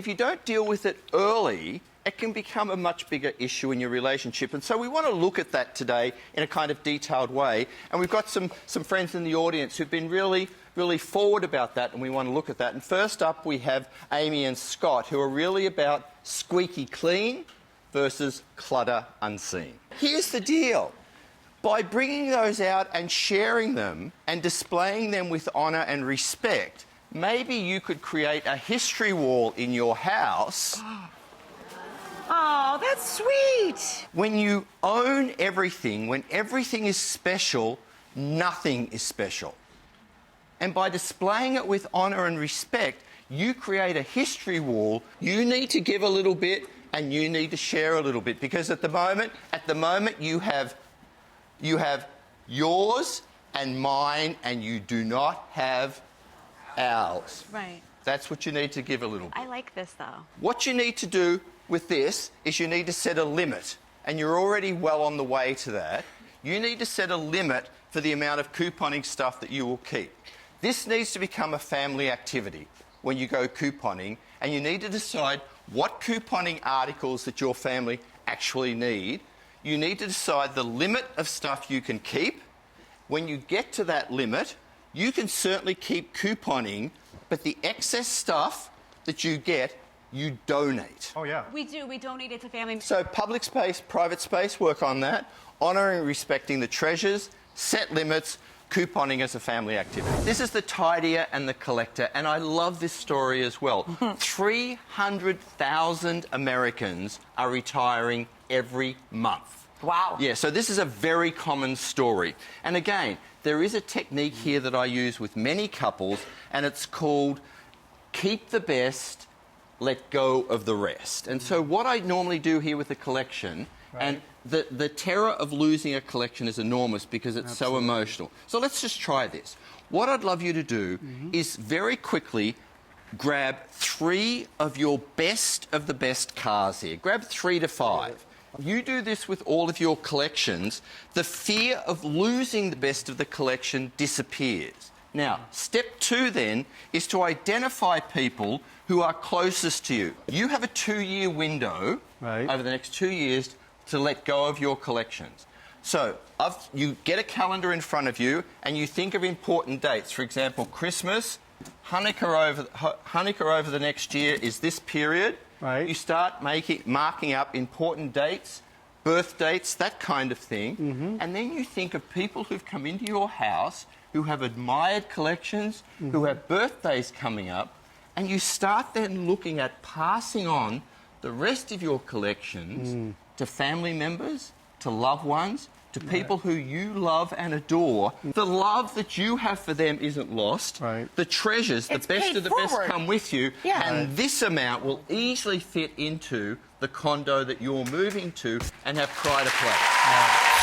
if you don't deal with it early, it can become a much bigger issue in your relationship. And so we want to look at that today in a kind of detailed way. And we've got some friends in the audience who've been really forward about that, and we want to look at that. And first up, we have Amy and Scott, who are really about squeaky clean versus clutter unseen. Here's the deal. By bringing those out and sharing them and displaying them with honour and respect, maybe you could create a history wall in your house. Oh, that's sweet. When you own everything, when everything is special, nothing is special. And by displaying it with honour and respect, you create a history wall. You need to give a little bit and you need to share a little bit, because at the moment you have yours and mine and you do not have ours. Right. That's what you need to give a little bit. I like this, though. What you need to do with this is you need to set a limit, and you're already well on the way to that. You need to set a limit for the amount of couponing stuff that you will keep. This needs to become a family activity when you go couponing, and you need to decide what couponing articles that your family actually need. You need to decide the limit of stuff you can keep. When you get to that limit, you can certainly keep couponing, but the excess stuff that you get, you donate. Oh, yeah. We do. We donate it to family. So public space, private space, work on that. Honouring and respecting the treasures, set limits, couponing as a family activity. This is the tidier and the collector, and I love this story as well. 300,000 Americans are retiring every month. Wow. Yeah, so this is a very common story. And again, there is a technique here that I use with many couples, and it's called keep the best, let go of the rest. And so what I normally do here with the collection, and the terror of losing a collection is enormous because it's so emotional. So let's just try this. What I'd love you to do is very quickly grab 3 of your best of the best cars here. Grab 3 to 5. You do this with all of your collections, the fear of losing the best of the collection disappears. Now, step 2 then is to identify people who are closest to you. You have a 2-year window over the next 2 years to let go of your collections. So you get a calendar in front of you and you think of important dates. For example, Christmas, Hanukkah over the next year is this period. You start marking up important dates, birth dates, that kind of thing. And then you think of people who've come into your house who have admired collections, who have birthdays coming up, and you start then looking at passing on the rest of your collections to family members, to loved ones, to people who you love and adore. The love that you have for them isn't lost. The treasures, the best of the best come with you, and this amount will easily fit into the condo that you're moving to and have pride of place.